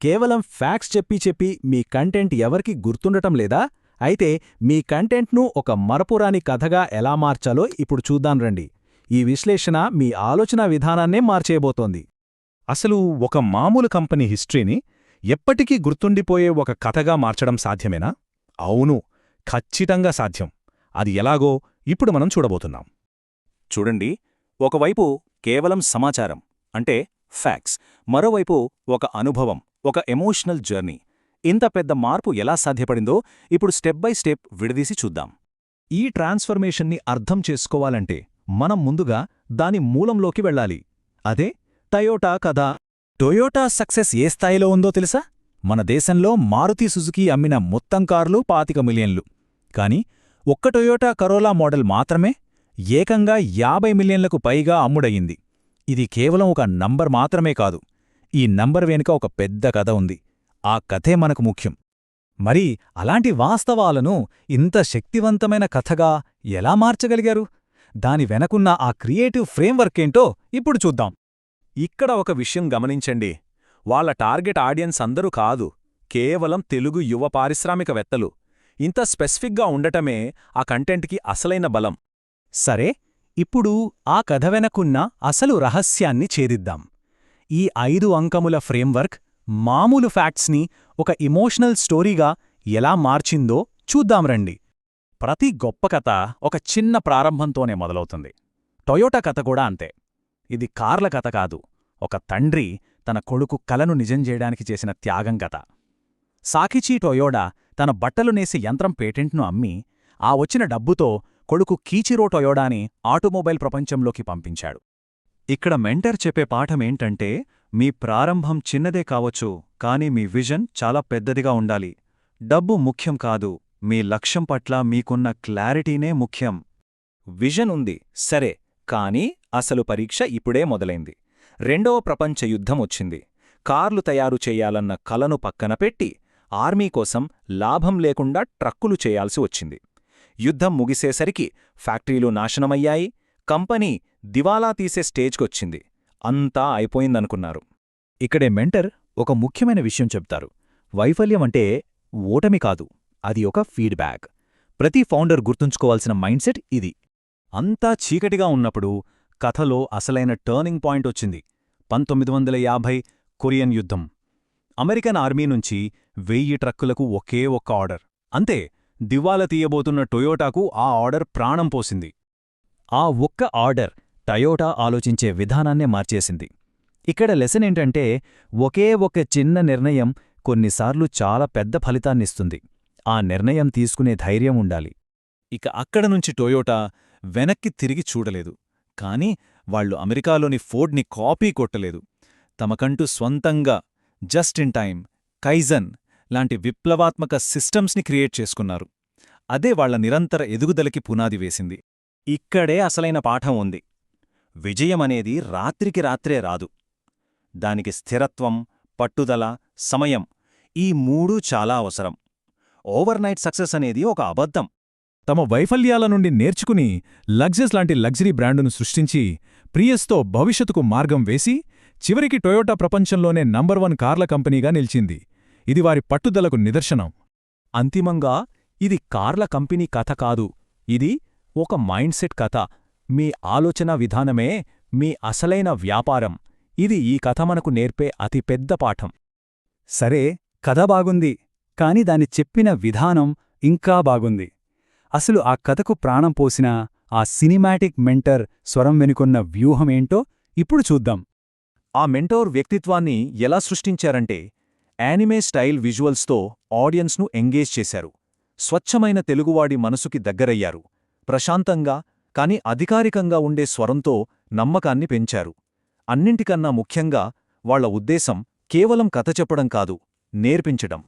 కేవలం ఫ్యాక్ట్స్ చెప్పి మీ కంటెంట్ ఎవరికి గుర్తుండటం లేదా? అయితే మీ కంటెంట్ను ఒక మరపురాని కథగా ఎలా మార్చాలో ఇప్పుడు చూద్దాం రండి. ఈ విశ్లేషణ మీ ఆలోచనా విధానాన్నే మార్చేయబోతోంది. అసలు ఒక మామూలు కంపెనీ హిస్టరీని ఎప్పటికీ గుర్తుండిపోయే ఒక కథగా మార్చడం సాధ్యమేనా? అవును, ఖచ్చితంగా సాధ్యం. అది ఎలాగో ఇప్పుడు మనం చూడబోతున్నాం. చూడండి, ఒకవైపు కేవలం సమాచారం అంటే ఫ్యాక్ట్స్, మరోవైపు ఒక అనుభవం, ఒక ఎమోషనల్ జర్నీ. ఇంత పెద్ద మార్పు ఎలా సాధ్యపడిందో ఇప్పుడు స్టెప్ బై స్టెప్ విడదీసి చూద్దాం. ఈ ట్రాన్స్ఫర్మేషన్ని అర్థం చేసుకోవాలంటే మనం ముందుగా దాని మూలంలోకి వెళ్ళాలి. అదే టయోటా కథ. టొయోటా సక్సెస్ ఏ స్థాయిలో ఉందో తెలుసా? మన దేశంలో మారుతి సుజుకి అమ్మిన మొత్తం కార్లు 25 మిలియన్లు. కాని ఒక్క టొయోటా కరోలా మోడల్ మాత్రమే ఏకంగా 50 మిలియన్లకు పైగా అమ్ముడయింది. ఇది కేవలం ఒక నంబర్ మాత్రమే కాదు. ఈ నంబర్ వెనుక ఒక పెద్ద కథ ఉంది. ఆ కథే మనకు ముఖ్యం. మరి అలాంటి వాస్తవాలను ఇంత శక్తివంతమైన కథగా ఎలా మార్చగలిగారు? దాని వెనకున్న ఆ క్రియేటివ్ ఫ్రేమ్వర్క్ ఏంటో ఇప్పుడు చూద్దాం. ఇక్కడ ఒక విషయం గమనించండి. వాళ్ళ టార్గెట్ ఆడియన్స్ అందరూ కాదు, కేవలం తెలుగు యువ పారిశ్రామికవేత్తలు. ఇంత స్పెసిఫిక్గా ఉండటమే ఆ కంటెంట్కి అసలైన బలం. సరే, ఇప్పుడు ఆ కథ వెనకున్న అసలు రహస్యాన్ని ఛేదిద్దాం. ఈ 5 అంకముల ఫ్రేమ్వర్క్ మామూలు ఫ్యాక్ట్స్ని ఒక ఎమోషనల్ స్టోరీగా ఎలా మార్చిందో చూద్దాం రండి. ప్రతి గొప్ప కథ ఒక చిన్న ప్రారంభంతోనే మొదలవుతుంది. టొయోటా కథ కూడా అంతే. ఇది కార్ల కథ కాదు, ఒక తండ్రి తన కొడుకు కలను నిజం చేయడానికి చేసిన త్యాగం కథ. సాకిచి టొయోటా తన బట్టలు నేసే యంత్రం పేటెంట్ను అమ్మి ఆ వచ్చిన డబ్బుతో కొడుకు కీచిరో టొయోటాని ఆటోమొబైల్ ప్రపంచంలోకి పంపించాడు. ఇక్కడ మెంటర్ చెప్పే పాఠమేంటంటే, మీ ప్రారంభం చిన్నదే కావచ్చు, కానీ మీ విజన్ చాలా పెద్దదిగా ఉండాలి. డబ్బు ముఖ్యం కాదు, మీ లక్ష్యం పట్ల మీకున్న క్లారిటీనే ముఖ్యం. విజన్ ఉంది, సరే, కానీ అసలు పరీక్ష ఇప్పుడే మొదలైంది. రెండవ ప్రపంచ యుద్ధం వచ్చింది. కార్లు తయారు చెయ్యాలన్న కలను పక్కన పెట్టి ఆర్మీ కోసం లాభం లేకుండా ట్రక్కులు చేయాల్సి వచ్చింది. యుద్ధం ముగిసేసరికి ఫ్యాక్టరీలు నాశనమయ్యాయి, కంపెనీ దివాలా తీసే స్టేజ్కొచ్చింది. అంతా అయిపోయిందనుకున్నారు. ఇక్కడే మెంటర్ ఒక ముఖ్యమైన విషయం చెప్తారు. వైఫల్యం అంటే ఓటమి కాదు, అది ఒక ఫీడ్బ్యాక్. ప్రతి ఫౌండర్ గుర్తుంచుకోవాల్సిన మైండ్సెట్ ఇది. అంతా చీకటిగా ఉన్నప్పుడు కథలో అసలైన టర్నింగ్ పాయింట్ వచ్చింది. 1950 కొరియన్ యుద్ధం. అమెరికన్ ఆర్మీ నుంచి 1000 ట్రక్కులకు ఒకే ఒక్క ఆర్డర్. అంతే, దివాలా తీయబోతున్న టొయోటాకు ఆ ఆర్డర్ ప్రాణం పోసింది. ఆ ఒక్క ఆర్డర్ టయోటా ఆలోచించే విధానాన్నే మార్చేసింది. ఇక్కడ లెసన్ ఏంటంటే, ఒకే ఒక చిన్న నిర్ణయం కొన్నిసార్లు చాలా పెద్ద ఫలితాన్నిస్తుంది. ఆ నిర్ణయం తీసుకునే ధైర్యం ఉండాలి. ఇక అక్కడనుంచి టొయోటా వెనక్కి తిరిగి చూడలేదు. కాని వాళ్లు అమెరికాలోని ఫోర్డ్ని కాపీ కొట్టలేదు. తమకంటూ స్వంతంగా జస్ట్ ఇన్ టైం, కైజన్ లాంటి విప్లవాత్మక సిస్టమ్స్ని క్రియేట్ చేసుకున్నారు. అదే వాళ్ల నిరంతర ఎదుగుదలకి పునాది వేసింది. ఇక్కడే అసలైన పాఠం ఉంది. విజయమనేది రాత్రికి రాత్రే రాదు. దానికి స్థిరత్వం, పట్టుదల, సమయం, ఈ మూడూ చాలా అవసరం. ఓవర్నైట్ సక్సెస్ అనేది ఒక అబద్ధం. తమ వైఫల్యాల నుండి నేర్చుకుని లగ్జస్ లాంటి లగ్జరీ బ్రాండును సృష్టించి ప్రియస్తో భవిష్యత్తుకు మార్గం వేసి చివరికి టొయోటా ప్రపంచంలోనే నంబర్ 1 కార్ల కంపెనీగా నిలిచింది. ఇది వారి పట్టుదలకు నిదర్శనం. అంతిమంగా ఇది కార్ల కంపెనీ కథ కాదు, ఇది ఒక మైండ్సెట్ కథ. మీ ఆలోచన విధానమే మీ అసలైన వ్యాపారం. ఇది ఈ కథ మనకు నేర్పే అతిపెద్ద పాఠం. సరే, కథ బాగుంది, కాని దాన్ని చెప్పిన విధానం ఇంకా బాగుంది. అసలు ఆ కథకు ప్రాణం పోసిన ఆ సినిమాటిక్ మెంటర్ స్వరం వెనుకున్న వ్యూహమేంటో ఇప్పుడు చూద్దాం. ఆ మెంటోర్ వ్యక్తిత్వాన్ని ఎలా సృష్టించారంటే, యానిమే స్టైల్ విజువల్స్తో ఆడియన్స్ను ఎంగేజ్ చేశారు. స్వచ్ఛమైన తెలుగువాడి మనసుకి దగ్గరయ్యారు. ప్రశాంతంగా కాని అధికారికంగా ఉండే స్వరంతో నమ్మకాన్ని పెంచారు. అన్నింటికన్నా ముఖ్యంగా వాళ్ల ఉద్దేశం కేవలం కథ చెప్పడం కాదు, నేర్పించడం.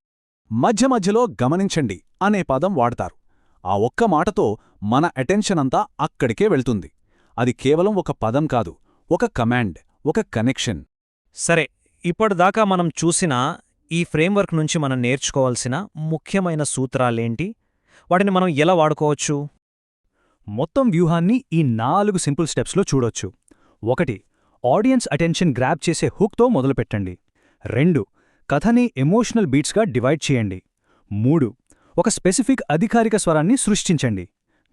మధ్య మధ్యలో గమనించండి అనే పదం వాడతారు. ఆ ఒక్క మాటతో మన అటెన్షన్ అంతా అక్కడికే వెళ్తుంది. అది కేవలం ఒక పదం కాదు, ఒక కమాండ్, ఒక కనెక్షన్. సరే, ఇప్పటిదాకా మనం చూసిన ఈ ఫ్రేమ్వర్క్ నుంచి మనం నేర్చుకోవాల్సిన ముఖ్యమైన సూత్రాలేంటి? వాటిని మనం ఎలా వాడుకోవచ్చు? మొత్తం వ్యూహాన్ని ఈ 4 సింపుల్ స్టెప్స్లో చూడొచ్చు. 1. ఆడియన్స్ అటెన్షన్ గ్రాబ్ చేసే హుక్తో మొదలుపెట్టండి. 2. కథని ఎమోషనల్ బీట్స్గా డివైడ్ చేయండి. 3. ఒక స్పెసిఫిక్ అధికారిక స్వరాన్ని సృష్టించండి.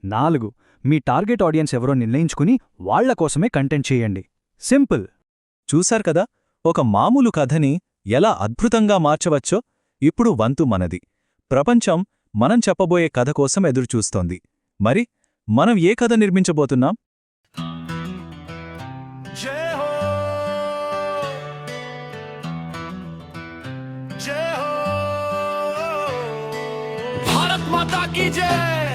4. మీ టార్గెట్ ఆడియన్స్ ఎవరో నిర్ణయించుకుని వాళ్ల కోసమే కంటెంట్ చేయండి. సింపుల్. చూశారు కదా, ఒక మామూలు కథని ఎలా అద్భుతంగా మార్చవచ్చో. ఇప్పుడు వంతు మనది. ప్రపంచం మనం చెప్పబోయే కథ కోసం ఎదురుచూస్తోంది. మరి మనం ఏ కథ నిర్మించబోతున్నాం? जय हो जय हो भारत माता की जय।